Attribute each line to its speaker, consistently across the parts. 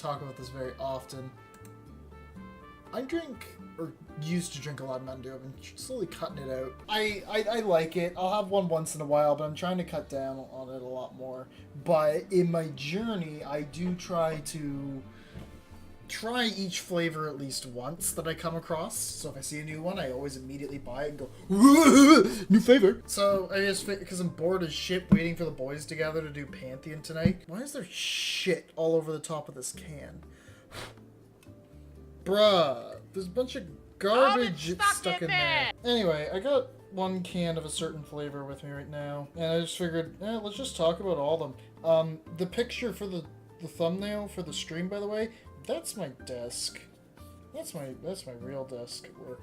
Speaker 1: talk about this very often. I drink, or used to drink a lot of Mtn Dew. I've been slowly cutting it out. I like it. I'll have one once in a while, but I'm trying to cut down on it a lot more. But in my journey, I do try each flavor at least once that I come across. So if I see a new one, I always immediately buy it and go, new flavor. So I just, because I'm bored as shit waiting for the boys together to do Pantheon tonight. Why is there shit all over the top of this can? Bruh, there's a bunch of garbage stuck in there. Anyway, I got one can of a certain flavor with me right now, and I just figured, let's just talk about all of them. The picture for the thumbnail for the stream, by the way, that's my desk. That's my real desk at work.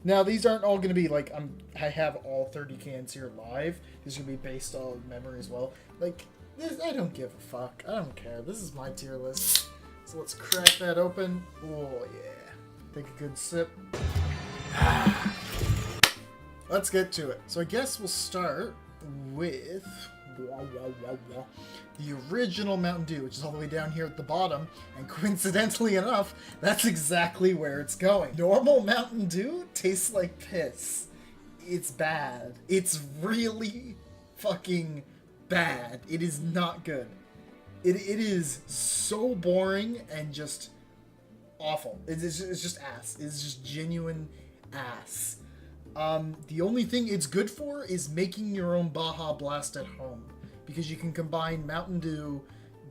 Speaker 1: Now, these aren't all going to be like, I have all 30 cans here live. These are going to be based on memory as well. Like, this, I don't give a fuck. I don't care. This is my tier list. So let's crack that open. Oh, yeah. Take a good sip. Let's get to it. So I guess we'll start with the original Mtn Dew, which is all the way down here at the bottom. And coincidentally enough, that's exactly where it's going. Normal Mtn Dew tastes like piss. It's bad. It's really fucking bad. It is not good. It is so boring and just awful. It's just ass. It's just genuine ass. The only thing it's good for is making your own Baja Blast at home, because you can combine Mtn Dew,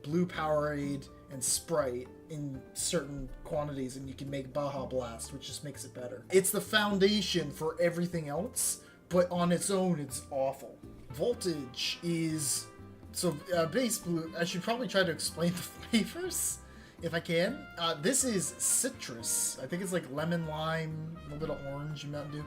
Speaker 1: Blue Powerade, and Sprite in certain quantities, and you can make Baja Blast, which just makes it better. It's the foundation for everything else, but on its own, it's awful. Voltage is... So, base blue, I should probably try to explain the flavors, if I can. This is citrus. I think it's like lemon, lime, a little bit of orange in Mtn Dew.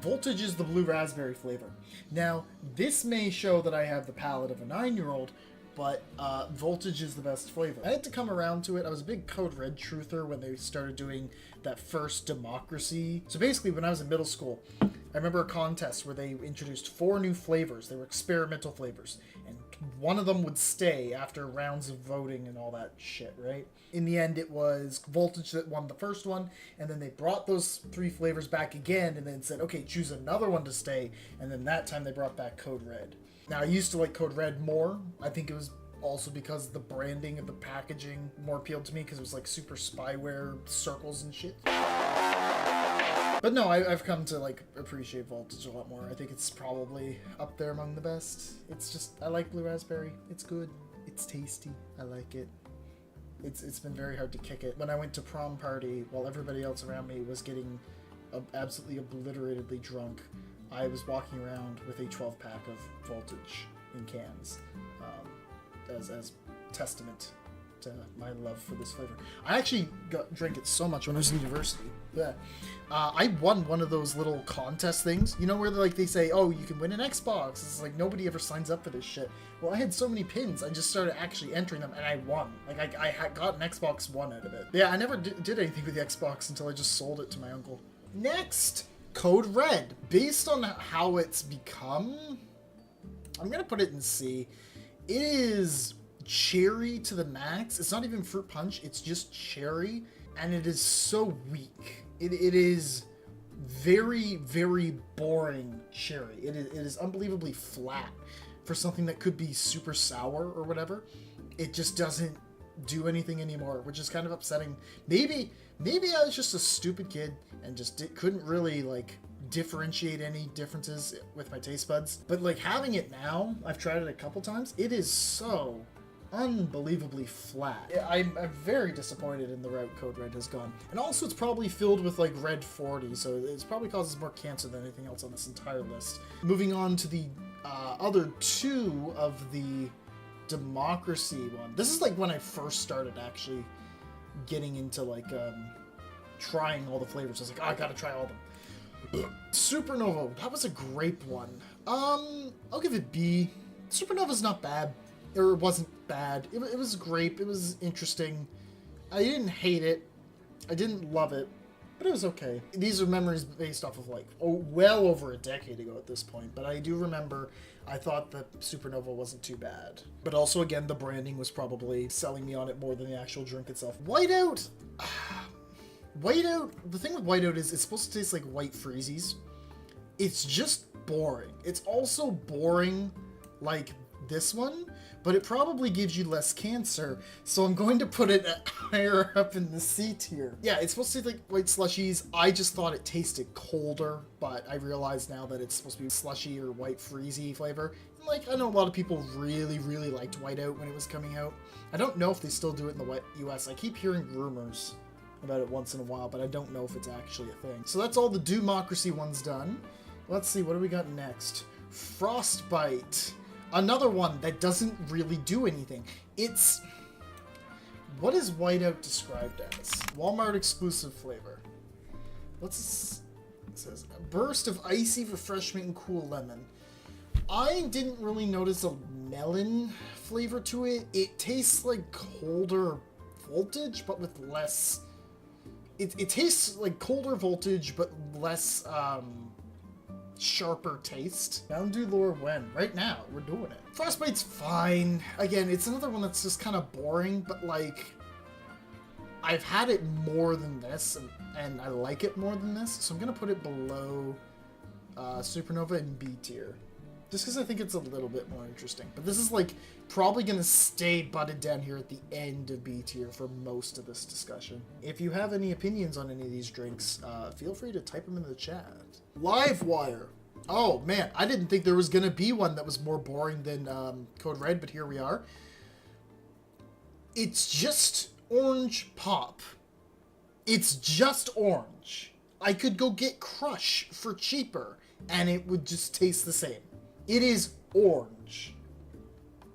Speaker 1: Voltage is the blue raspberry flavor. Now, this may show that I have the palate of a 9-year-old, but Voltage is the best flavor. I had to come around to it. I was a big Code Red truther when they started doing that first democracy. So basically, when I was in middle school, I remember a contest where they introduced 4 new flavors. They were experimental flavors, and one of them would stay after rounds of voting and all that shit, right? In the end, it was Voltage that won the first one, and then they brought those 3 flavors back again and then said, okay, choose another one to stay, and then that time they brought back Code Red. Now, I used to like Code Red more. I think it was also because the branding of the packaging more appealed to me, because it was like super spyware circles and shit. But no, I've come to like appreciate Voltage a lot more. I think it's probably up there among the best. It's just, I like Blue Raspberry. It's good. It's tasty. I like it. It's been very hard to kick it. When I went to prom party, while everybody else around me was getting absolutely obliteratedly drunk, I was walking around with a 12-pack of Voltage in cans, as testament to my love for this flavor. I actually drank it so much when I was in university. Yeah. I won one of those little contest things, you know, where they say, oh, you can win an Xbox. It's like nobody ever signs up for this shit. Well, I had so many pins, I just started actually entering them, and I won. Like, I had got an Xbox One out of it. Yeah, I never did anything with the Xbox until I just sold it to my uncle. Next, Code Red. Based on how it's become, I'm gonna put it in C. It is cherry to the max. It's not even fruit punch, it's just cherry, and it is so weak. It is very, very boring cherry. It is unbelievably flat for something that could be super sour or whatever. It just doesn't do anything anymore, which is kind of upsetting. Maybe I was just a stupid kid and just couldn't really like differentiate any differences with my taste buds. But like having it now, I've tried it a couple times. It is so unbelievably flat. I'm very disappointed in the route Code Red has gone. And also it's probably filled with like red 40, so it's probably causes more cancer than anything else on this entire list. Moving on to the other 2 of the democracy one. This is like when I first started actually getting into like trying all the flavors. I was like, oh, I gotta try all of them. Supernova, that was a grape one. I'll give it B. Supernova's not bad. Or it wasn't bad. It was grape. It was interesting. I didn't hate it. I didn't love it. But it was okay. These are memories based off of like, well over a decade ago at this point. But I do remember I thought the Supernova wasn't too bad. But also, again, the branding was probably selling me on it more than the actual drink itself. Whiteout! Whiteout, the thing with Whiteout is it's supposed to taste like white freezies. It's just boring. It's also boring like this one, but it probably gives you less cancer, so I'm going to put it higher up in the C tier. Yeah, it's supposed to taste like white slushies. I just thought it tasted colder, but I realize now that it's supposed to be slushy or white freezy flavor. And like, I know a lot of people really, really liked Whiteout when it was coming out. I don't know if they still do it in the US. I keep hearing rumors about it once in a while, but I don't know if it's actually a thing. So that's all the Democracy ones done. Let's see, what do we got next? Frostbite. Another one that doesn't really do anything. It's... What is Whiteout described as? Walmart exclusive flavor. What's... It says, a burst of icy refreshment and cool lemon. I didn't really notice a melon flavor to it. It tastes like colder voltage, but with less... It tastes like colder voltage, but less, sharper taste. Mountain Dew lure when? Right now. We're doing it. Frostbite's fine. Again, it's another one that's just kind of boring, but, like, I've had it more than this, and I like it more than this, so I'm gonna put it below Supernova in B tier. Just because I think it's a little bit more interesting. But this is, like, probably going to stay butted down here at the end of B tier for most of this discussion. If you have any opinions on any of these drinks, feel free to type them in the chat. Livewire. Oh, man. I didn't think there was going to be one that was more boring than Code Red, but here we are. It's just orange pop. It's just orange. I could go get Crush for cheaper, and it would just taste the same. It is orange.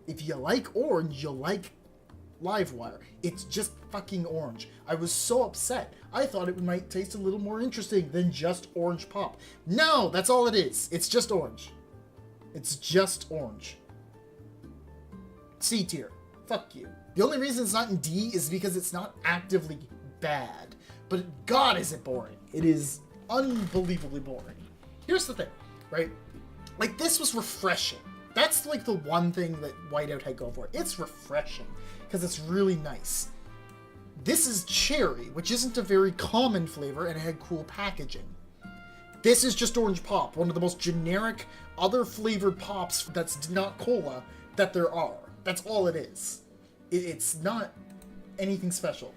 Speaker 1: If you like orange, you'll like Livewire. It's just fucking orange. I was so upset. I thought it might taste a little more interesting than just orange pop. No, that's all it is. It's just orange. It's just orange. C tier. Fuck you. The only reason it's not in D is because it's not actively bad. But God, is it boring. It is unbelievably boring. Here's the thing, right? Like, this was refreshing. That's, like, the one thing that Whiteout had going for it. It's refreshing, because it's really nice. This is cherry, which isn't a very common flavor, and it had cool packaging. This is just orange pop, one of the most generic, other flavored pops that's not cola that there are. That's all it is. It's not anything special.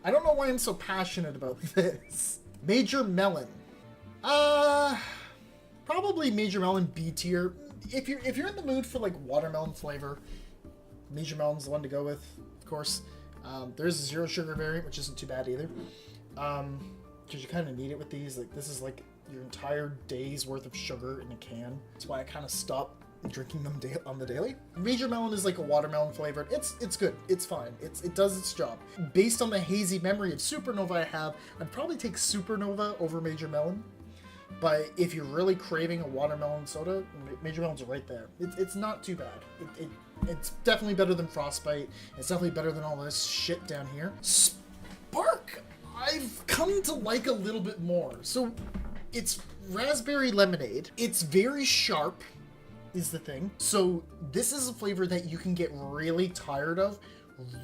Speaker 1: I don't know why I'm so passionate about this. Major Melon. Probably Major Melon B tier. If you're in the mood for like watermelon flavor, Major Melon's the one to go with, of course. There's a zero sugar variant, which isn't too bad either. Because you kind of need it with these. Like, this is like your entire day's worth of sugar in a can. That's why I kind of stopped drinking them on the daily. Major Melon is like a watermelon flavored. It's good. It's fine. It does its job. Based on the hazy memory of Supernova I have, I'd probably take Supernova over Major Melon. But if you're really craving a watermelon soda, Major Melon's right there. It's not too bad. It's definitely better than Frostbite. It's definitely better than all this shit down here. Spark, I've come to like a little bit more. So it's raspberry lemonade. It's very sharp, is the thing. So this is a flavor that you can get really tired of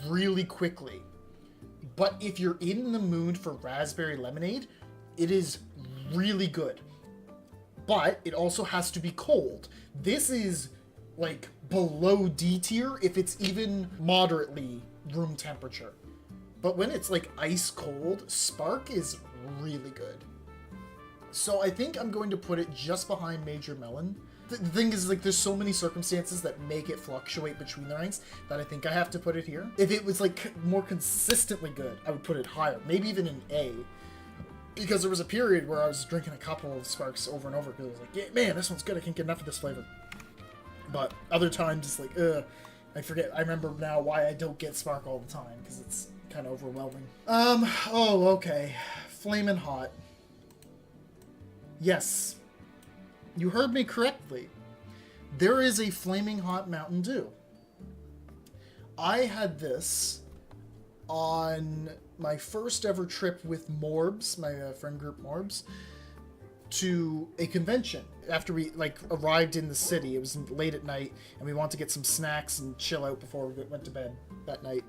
Speaker 1: really quickly. But if you're in the mood for raspberry lemonade, it is really good. But it also has to be cold. This is like below D tier if it's even moderately room temperature. But when it's like ice cold, Spark is really good. So I think I'm going to put it just behind Major Melon. The thing is, like, there's so many circumstances that make it fluctuate between the ranks that I think I have to put it here. If it was like more consistently good, I would put it higher, maybe even an A. Because there was a period where I was drinking a couple of Sparks over and over because I was like, yeah, man, this one's good, I can't get enough of this flavor. But other times, it's like, I forget, I remember now why I don't get Spark all the time, because it's kind of overwhelming. Oh, okay. Flamin' Hot. Yes. You heard me correctly. There is a Flaming Hot Mountain Dew. I had this on my first ever trip with Morbs, my friend group Morbs, to a convention. After we arrived in the city, it was late at night, and we wanted to get some snacks and chill out before we went to bed that night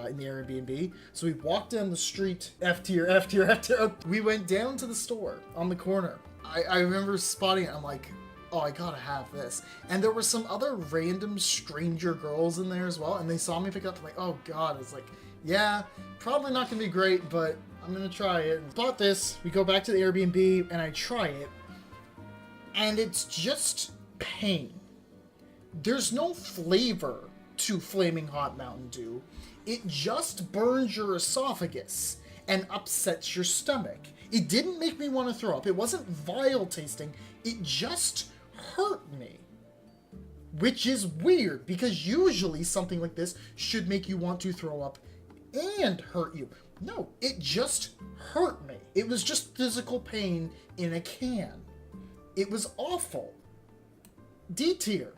Speaker 1: in the Airbnb. So we walked down the street, F tier. We went down to the store on the corner. I remember spotting it. I'm like, oh, I gotta have this. And there were some other random stranger girls in there as well, and they saw me pick up. I'm like, oh god. I was like, yeah, probably not gonna be great, but I'm gonna try it. Bought this. We go back to the Airbnb, and I try it, and it's just pain. There's no flavor to Flaming Hot Mountain Dew. It just burns your esophagus and upsets your stomach. It didn't make me want to throw up. It wasn't vile tasting. It just hurt me. Which is weird, because usually something like this should make you want to throw up and hurt you. No, it just hurt me. It was just physical pain in a can. It was awful. D tier.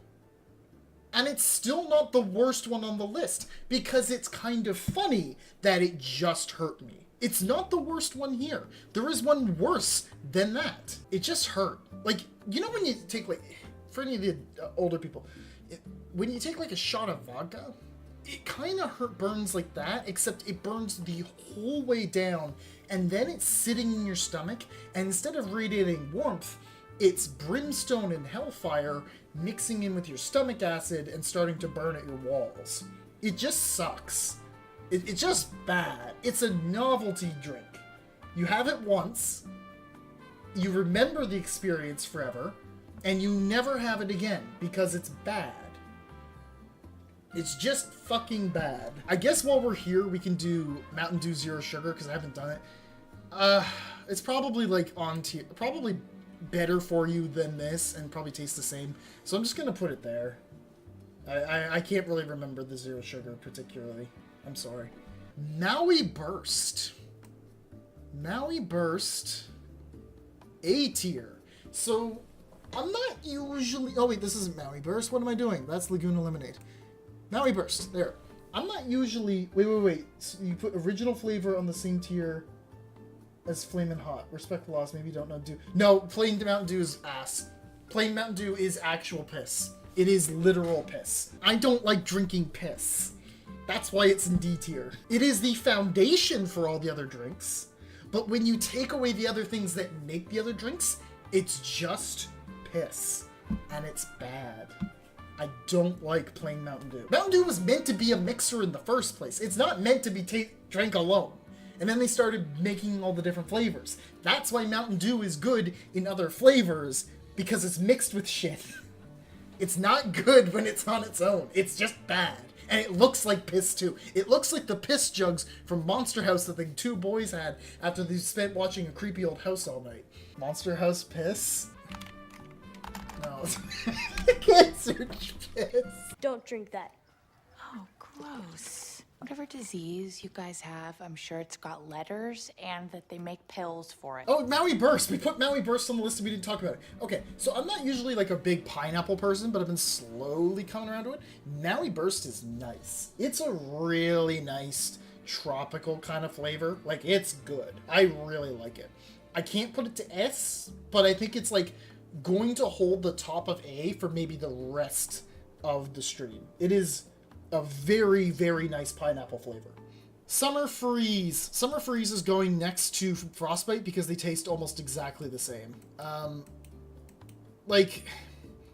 Speaker 1: And it's still not the worst one on the list, because it's kind of funny that it just hurt me. It's not the worst one here. There is one worse than that. It just hurt. Like, you know when you take, for any of the older people, when you take, a shot of vodka, it kind of burns like that, except it burns the whole way down, and then it's sitting in your stomach, and instead of radiating warmth, it's brimstone and hellfire mixing in with your stomach acid and starting to burn at your walls. It just sucks. It's just bad. It's a novelty drink. You have it once, you remember the experience forever, and you never have it again because it's bad. It's just fucking bad. I guess while we're here, we can do Mountain Dew Zero Sugar, because I haven't done it. It's probably on tier, probably better for you than this, and probably tastes the same. So I'm just gonna put it there. I can't really remember the Zero Sugar particularly. I'm sorry. Maui Burst. Maui Burst. A tier. So I'm not usually... Oh wait, this isn't Maui Burst. What am I doing? That's Laguna Lemonade. Maui Burst. There. I'm not usually... Wait. So you put original flavor on the same tier as Flamin' Hot. Respect the loss. Maybe you don't know Dew. No, plain Mountain Dew is ass. Plain Mountain Dew is actual piss. It is literal piss. I don't like drinking piss. That's why it's in D tier. It is the foundation for all the other drinks, but when you take away the other things that make the other drinks, it's just piss. And it's bad. I don't like plain Mountain Dew. Mountain Dew was meant to be a mixer in the first place. It's not meant to be drank alone. And then they started making all the different flavors. That's why Mountain Dew is good in other flavors, because it's mixed with shit. It's not good when it's on its own. It's just bad. And it looks like piss too. It looks like the piss jugs from Monster House that the two boys had after they spent watching a creepy old house all night. Monster House piss? No. I can't search piss.
Speaker 2: Don't drink that.
Speaker 3: Oh, gross. Whatever disease you guys have, I'm sure it's got letters and that they make pills for it.
Speaker 1: Oh, Maui Burst. We put Maui Burst on the list and we didn't talk about it. Okay, so I'm not usually a big pineapple person, but I've been slowly coming around to it. Maui Burst is nice. It's a really nice tropical kind of flavor. It's good. I really like it. I can't put it to S, but I think it's going to hold the top of A for maybe the rest of the stream. It is a very, very nice pineapple flavor. Summer Freeze. Summer Freeze is going next to Frostbite because they taste almost exactly the same.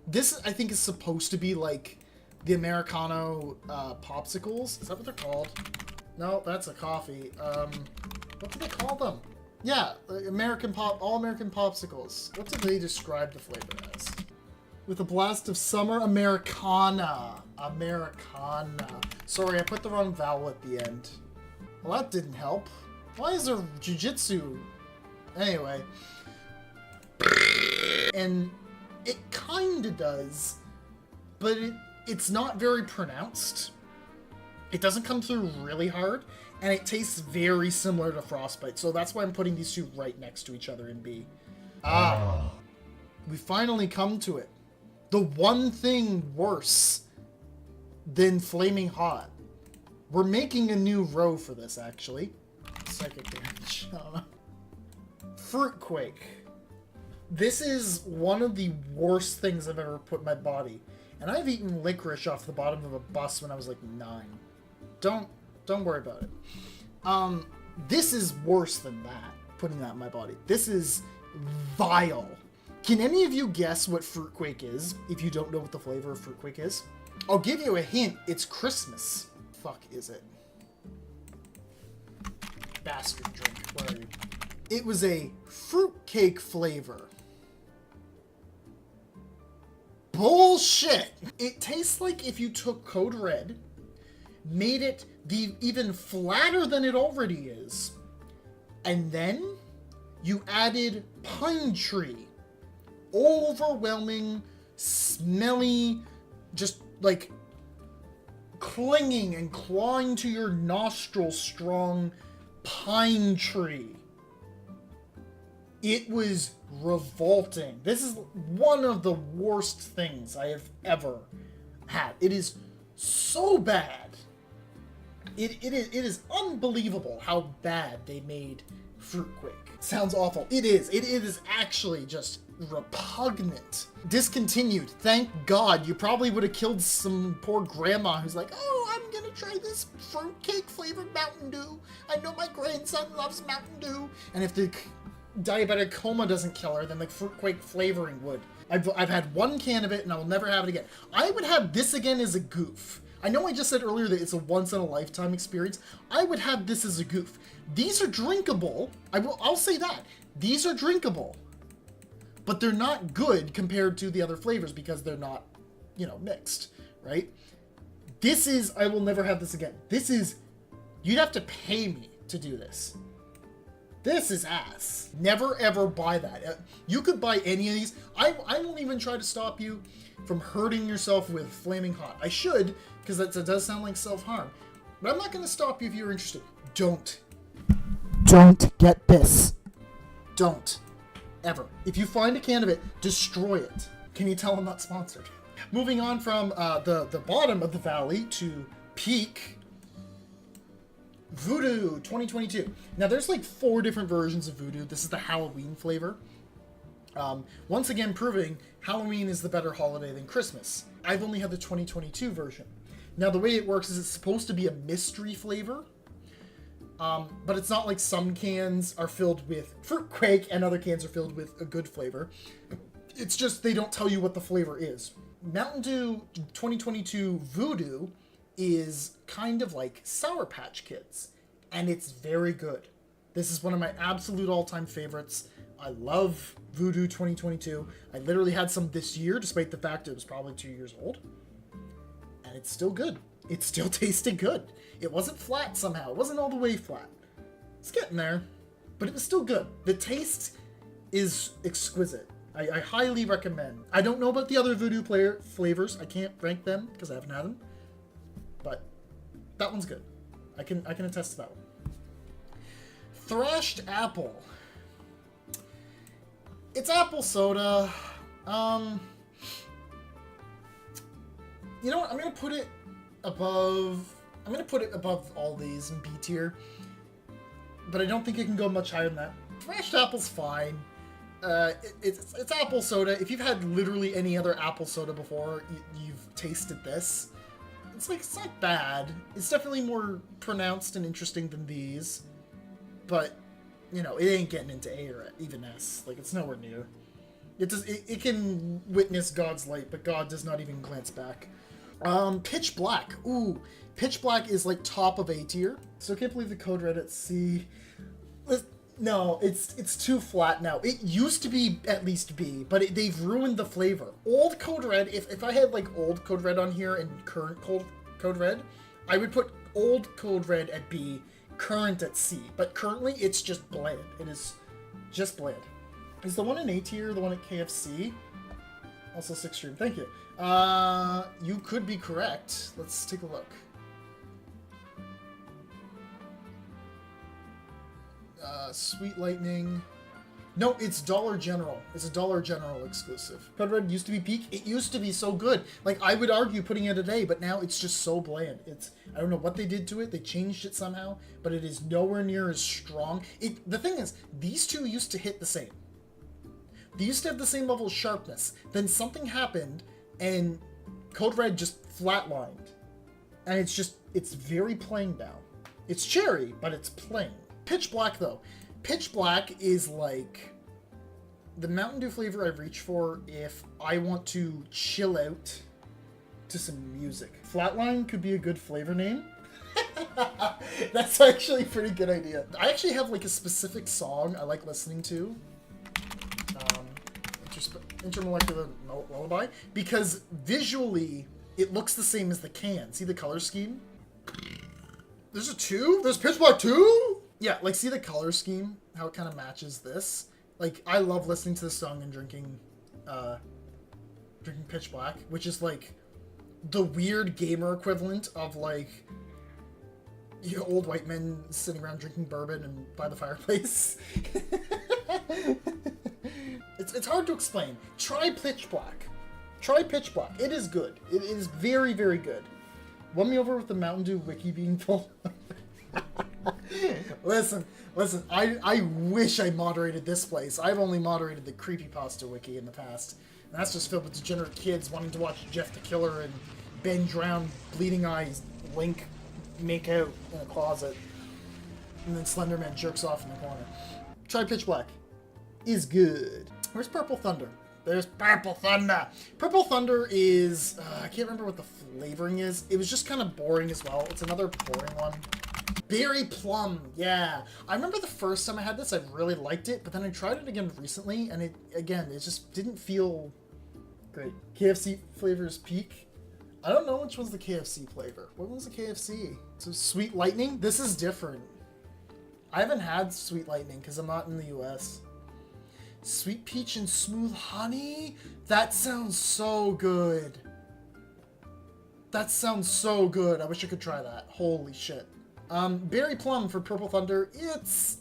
Speaker 1: This I think is supposed to be the Americano popsicles. Is that what they're called? No, that's a coffee. What do they call them? Yeah, all American popsicles. What do they describe the flavor as? With a blast of summer Americana. Americana. Sorry, I put the wrong vowel at the end. Well, that didn't help. Why is there jujitsu? Anyway. And it kinda does, but it's not very pronounced. It doesn't come through really hard, and it tastes very similar to Frostbite, so that's why I'm putting these two right next to each other in B. We finally come to it. The one thing worse than Flaming Hot. We're making a new row for this, actually. Psychic damage. I don't know. Fruitquake. This is one of the worst things I've ever put in my body. And I've eaten licorice off the bottom of a bus when I was like 9. Don't worry about it. This is worse than that, putting that in my body. This is vile. Can any of you guess what Fruitquake is, if you don't know what the flavor of Fruitquake is? I'll give you a hint. It's Christmas. Fuck is it? Bastard drink. Where are you? It was a fruitcake flavor. Bullshit! It tastes like if you took Code Red, made it even flatter than it already is, and then you added Pine Tree. Overwhelming, smelly, just like clinging and clawing to your nostrils strong Pine Tree. It was revolting. This is one of the worst things I have ever had. It is so bad. It is unbelievable how bad they made Fruitquake. Sounds awful. It is. It is actually just repugnant. Discontinued. Thank God. You probably would have killed some poor grandma who's like, oh, I'm gonna try this fruitcake flavored Mountain Dew. I know my grandson loves Mountain Dew. And if the diabetic coma doesn't kill her, then the fruitquake flavoring would. I've had one can of it and I will never have it again. I would have this again as a goof. I know I just said earlier that it's a once-in-a-lifetime experience. I would have this as a goof. These are drinkable. I'll say that. These are drinkable. But they're not good compared to the other flavors because they're not, mixed, right? This is, I will never have this again. This is, you'd have to pay me to do this. This is ass. Never ever buy that. You could buy any of these. I won't even try to stop you from hurting yourself with Flaming Hot. I should, because that does sound like self-harm. But I'm not going to stop you if you're interested. Don't get this. Don't. Ever. If you find a can of it, destroy it. Can you tell I'm not sponsored? Moving on from the bottom of the valley to peak. Voodoo 2022. Now there's like 4 different versions of Voodoo. This is the Halloween flavor. Once again proving Halloween is the better holiday than Christmas. I've only had the 2022 version. Now the way it works is it's supposed to be a mystery flavor. But it's not like some cans are filled with fruitquake and other cans are filled with a good flavor. It's just they don't tell you what the flavor is. Mountain Dew 2022 Voodoo is kind of like Sour Patch Kids, and it's very good. This is one of my absolute all-time favorites. I love Voodoo 2022. I literally had some this year, despite the fact it was probably 2 years old. And it's still good. It still tasted good. It wasn't flat somehow. It wasn't all the way flat. It's getting there, but it was still good. The taste is exquisite. I highly recommend. I don't know about the other Voodoo flavors. I can't rank them because I haven't had them. But that one's good. I can attest to that one. Thrashed Apple. It's apple soda. You know what? I'm gonna put it above all these in B tier. But I don't think it can go much higher than that. Thrashed Apple's fine. It's apple soda. If you've had literally any other apple soda before, you've tasted this. It's not bad. It's definitely more pronounced and interesting than these. But, it ain't getting into A or even S. It's nowhere near. It can witness God's light, but God does not even glance back. Pitch Black. Ooh, Pitch Black is top of A tier. So I can't believe the Code Red at C. No, it's too flat now. It used to be at least B, but they've ruined the flavor. Old Code Red, if I had old Code Red on here and current Code Red, I would put old Code Red at B, current at C. But currently, it's just bland. It is just bland. Is the one in A tier the one at KFC? Also 6 stream. Thank you. You could be correct. Let's take a look. Sweet Lightning. No, it's Dollar General. It's a Dollar General exclusive. Code Red used to be peak. It used to be so good. Like, I would argue putting it today, but now it's just so bland. I don't know what they did to it. They changed it somehow, but it is nowhere near as strong. The thing is, these two used to hit the same. They used to have the same level of sharpness. Then something happened, and Code Red just flatlined. And it's very plain now. It's cherry, but it's plain. Pitch Black, though. Pitch Black is like the Mountain Dew flavor I reach for if I want to chill out to some music. Flatline could be a good flavor name. That's actually a pretty good idea. I actually have like a specific song I like listening to. Intermolecular Lullaby. Because visually, it looks the same as the can. See the color scheme? There's a 2? There's Pitch Black 2? Yeah, like, see the color scheme? How it kind of matches this? Like, I love listening to this song and drinking Pitch Black, which is, like, the weird gamer equivalent of, like, old white men sitting around drinking bourbon and by the fireplace. It's hard to explain. Try Pitch Black. Try Pitch Black. It is good. It is very, very good. Won me over with the Mountain Dew wiki being full. Listen, I wish I moderated this place. I've only moderated the Creepypasta wiki in the past. And that's just filled with degenerate kids wanting to watch Jeff the Killer and Ben Drown, Bleeding Eyes, Link make out in a closet. And then Slenderman jerks off in the corner. Try Pitch Black. Is good. Where's Purple Thunder? There's Purple Thunder. Purple Thunder is... I can't remember what the flavoring is. It was just kind of boring as well. It's another boring one. Berry Plum, yeah. I remember the first time I had this, I really liked it, but then I tried it again recently, and it just didn't feel great. KFC flavors peak. I don't know which one's the KFC flavor. What one's the KFC? So Sweet Lightning? This is different. I haven't had Sweet Lightning because I'm not in the US. Sweet Peach and Smooth Honey? That sounds so good. That sounds so good. I wish I could try that. Holy shit. Berry Plum for Purple Thunder, it's...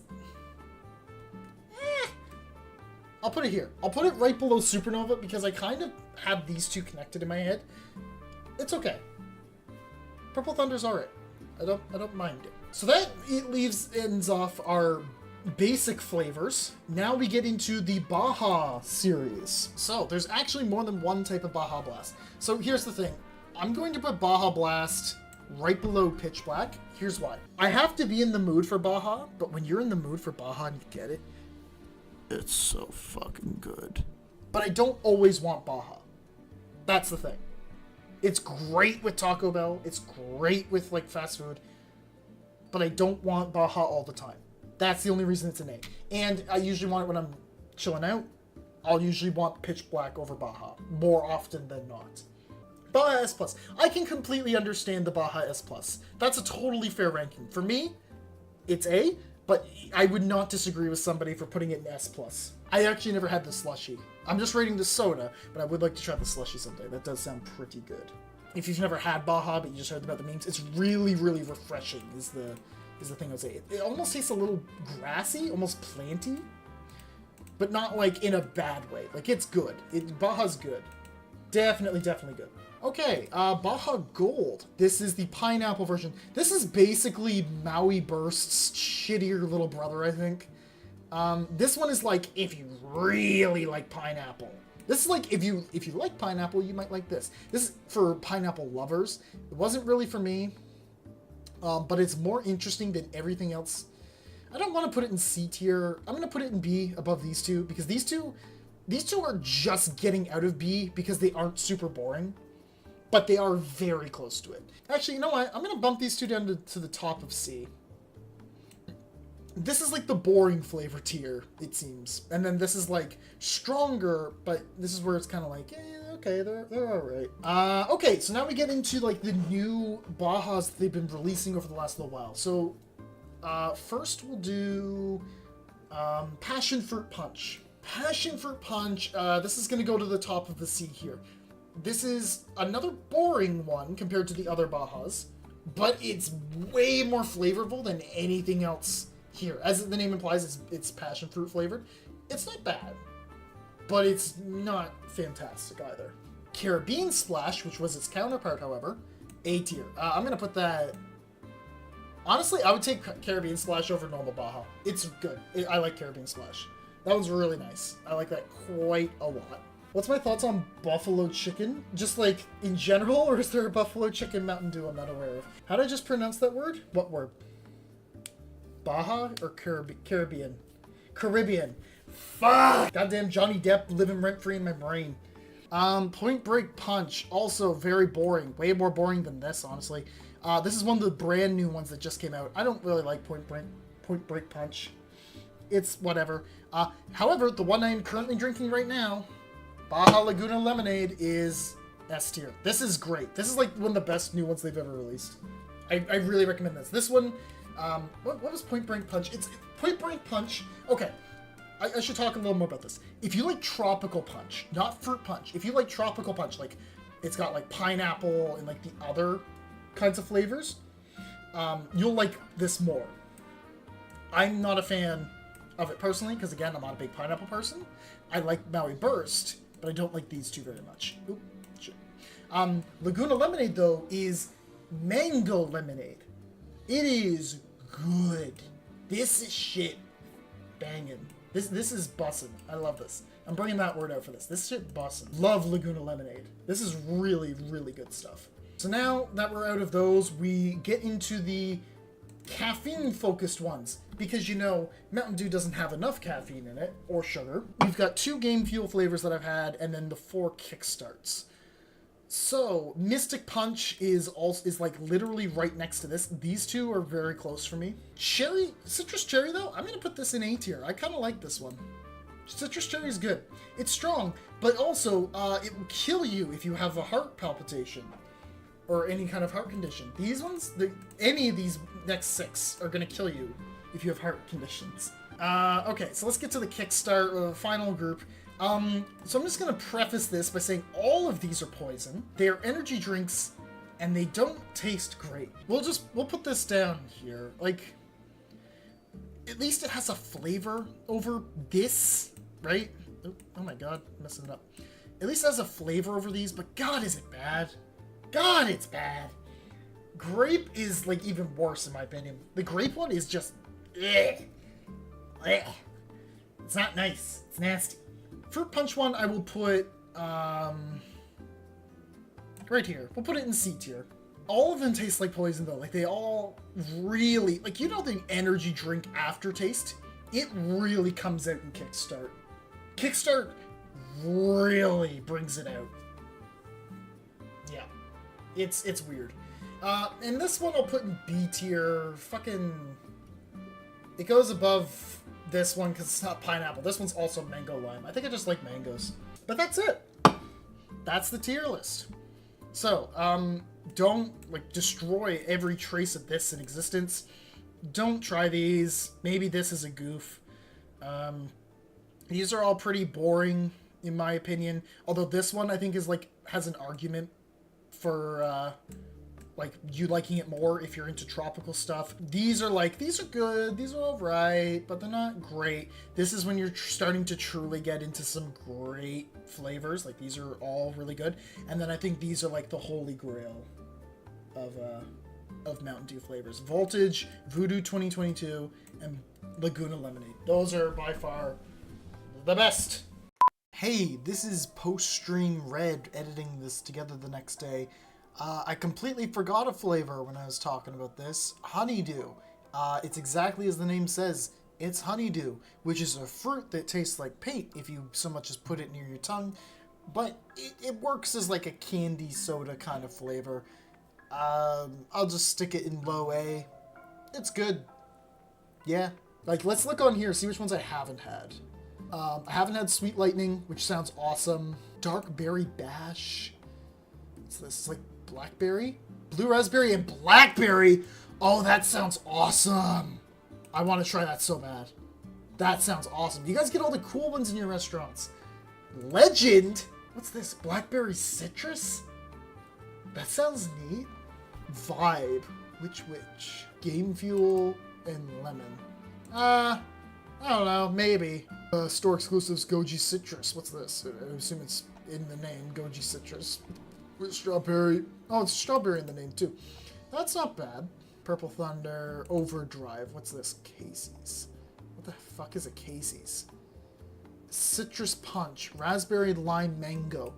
Speaker 1: I'll put it here. I'll put it right below Supernova because I kind of have these two connected in my head. It's okay. Purple Thunder's alright. I don't mind it. So that ends off our basic flavors. Now we get into the Baja series. So there's actually more than one type of Baja Blast. So here's the thing. I'm going to put Baja Blast right below Pitch Black. Here's why. I have to be in the mood for Baja, but when you're in the mood for Baja and you get it, it's so fucking good. But I don't always want Baja. That's the thing. It's great with Taco Bell. It's great with, like, fast food. But I don't want Baja all the time. That's the only reason it's an A. And I usually want it when I'm chilling out. I'll usually want Pitch Black over Baja more often than not. Baja S+. I can completely understand the Baja S+. That's a totally fair ranking. For me, it's A, but I would not disagree with somebody for putting it in S+. I actually never had the slushy. I'm just rating the soda, but I would like to try the slushy someday. That does sound pretty good. If you've never had Baja, but you just heard about the memes, it's really, really refreshing is the thing I would say. It almost tastes a little grassy, almost planty, but not like in a bad way. Like, it's good. Baja's good. Definitely good. Okay, Baja Gold. This is the pineapple version. This is basically Maui Burst's shittier little brother, I think. This one is like if you really like pineapple. This is like if you like pineapple, you might like this. This is for pineapple lovers. It wasn't really for me, but it's more interesting than everything else. I don't want to put it in C tier. I'm gonna put it in B above these two because these two are just getting out of B because they aren't super boring. But they are very close to it. Actually, you know what? I'm going to bump these two down to the top of C. This is like the boring flavor tier, it seems. And then this is like stronger, but this is where it's kind of like, okay, they're alright. Okay, so now we get into like the new Bajas that they've been releasing over the last little while. So, first we'll do Passion Fruit Punch. Passion Fruit Punch, this is going to go to the top of the C here. This is another boring one compared to the other Bajas, but it's way more flavorful than anything else here. As the name implies, it's passion fruit flavored. It's not bad, but it's not fantastic either. Caribbean Splash, which was its counterpart, however, A tier. I'm going to put that... Honestly, I would take Caribbean Splash over normal Baja. It's good. I like Caribbean Splash. That one's really nice. I like that quite a lot. What's my thoughts on Buffalo Chicken? Just like in general, or is there a Buffalo Chicken Mountain Dew I'm not aware of? How did I just pronounce that word? What word? Baja or Caribbean? Caribbean. Fuck! Goddamn Johnny Depp living rent-free in my brain. Point Break Punch. Also very boring. Way more boring than this, honestly. This is one of the brand new ones that just came out. I don't really like Point Break Punch. It's whatever. However, the one I'm currently drinking right now, Baja Laguna Lemonade, is S tier. This is great. This is like one of the best new ones they've ever released. I really recommend this. This one, what was Point Break Punch? It's Point Break Punch. Okay, I should talk a little more about this. If you like tropical punch, not fruit punch. If you like tropical punch, like it's got like pineapple and like the other kinds of flavors, you'll like this more. I'm not a fan of it personally, because again, I'm not a big pineapple person. I like Maui Burst, but I don't like these two very much. Oop, shit. Laguna Lemonade, though, is mango lemonade. It is good. This is shit banging. This is bussin'. I love this. I'm bringing that word out for this. This shit bussin'. Love Laguna Lemonade. This is really, really good stuff. So now that we're out of those, we get into the caffeine-focused ones. Because, you know, Mountain Dew doesn't have enough caffeine in it, or sugar. We've got 2 Game Fuel flavors that I've had, and then the 4 Kickstarts. So, Mystic Punch is like literally right next to this. These two are very close for me. Citrus Cherry, though, I'm going to put this in A tier. I kind of like this one. Citrus Cherry is good. It's strong, but also it will kill you if you have a heart palpitation or any kind of heart condition. These ones, any of these next 6 are going to kill you if you have heart conditions. Okay, so let's get to the Kickstart final group. So I'm just gonna preface this by saying all of these are poison. They are energy drinks, and they don't taste great. We'll put this down here. Like, at least it has a flavor over this, right? Oh my god, I'm messing it up. At least it has a flavor over these, but god, is it bad? God, it's bad. Grape is like even worse in my opinion. The grape one is just, ugh. Ugh. It's not nice. It's nasty. Fruit Punch one, I will put, right here. We'll put it in C tier. All of them taste like poison, though. Like, they all really... Like, you know the energy drink aftertaste? It really comes out in Kickstart. Kickstart really brings it out. Yeah. It's weird. And this one I'll put in B tier. Fucking... It goes above this one because it's not pineapple. This one's also mango lime. I think I just like mangoes. But that's it. That's the tier list. So, don't like destroy every trace of this in existence. Don't try these. Maybe this is a goof. These are all pretty boring in my opinion. Although this one I think is like has an argument for like you liking it more if you're into tropical stuff. These are good, these are alright, but they're not great. This is when you're starting to truly get into some great flavors. Like, these are all really good. And then I think these are like the holy grail of Mountain Dew flavors. Voltage, Voodoo 2022, and Laguna Lemonade. Those are by far the best. Hey, this is Post-Stream Red editing this together the next day. I completely forgot a flavor when I was talking about this. Honeydew. It's exactly as the name says. It's honeydew, which is a fruit that tastes like paint if you so much as put it near your tongue. But it works as like a candy soda kind of flavor. I'll just stick it in low A. It's good. Yeah. Like, let's look on here, see which ones I haven't had. I haven't had Sweet Lightning, which sounds awesome. Dark Berry Bash. What's this? It's like blackberry? Blue raspberry and blackberry? Oh, that sounds awesome. I want to try that so bad. That sounds awesome. You guys get all the cool ones in your restaurants. Legend? What's this? Blackberry citrus? That sounds neat. Vibe. Which? Game Fuel and lemon. I don't know, maybe. Store exclusives Goji Citrus. What's this? I assume it's in the name, Goji Citrus. With strawberry. Oh, it's strawberry in the name too. That's not bad. Purple Thunder, Overdrive. What's this? Casey's. What the fuck is a Casey's? Citrus Punch, Raspberry Lime Mango.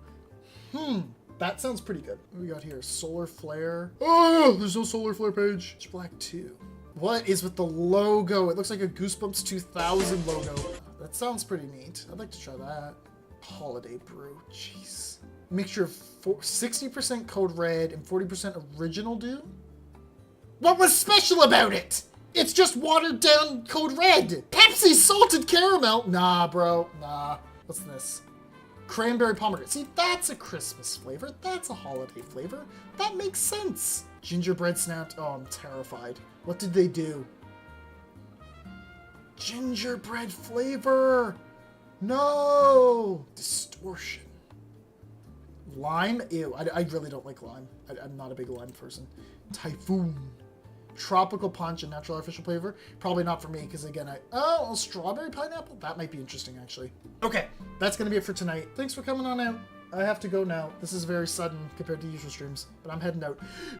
Speaker 1: That sounds pretty good. What we got here? Solar Flare. Oh, there's no Solar Flare page. Pitch Black 2. What is with the logo? It looks like a Goosebumps 2000 logo. That sounds pretty neat. I'd like to try that. Holiday Brew. Jeez. Mixture of 60% Code Red and 40% Original Dew? What was special about it? It's just watered down Code Red. Pepsi salted caramel. Nah, bro. Nah. What's this? Cranberry pomegranate. See, that's a Christmas flavor. That's a holiday flavor. That makes sense. Gingerbread snapped. Oh, I'm terrified. What did they do? Gingerbread flavor. No. Distortion. Lime? Ew. I really don't like lime. I'm not a big lime person. Typhoon. Tropical punch and natural artificial flavor. Probably not for me because again, oh, strawberry pineapple? That might be interesting actually. Okay, that's going to be it for tonight. Thanks for coming on out. I have to go now. This is very sudden compared to usual streams, but I'm heading out.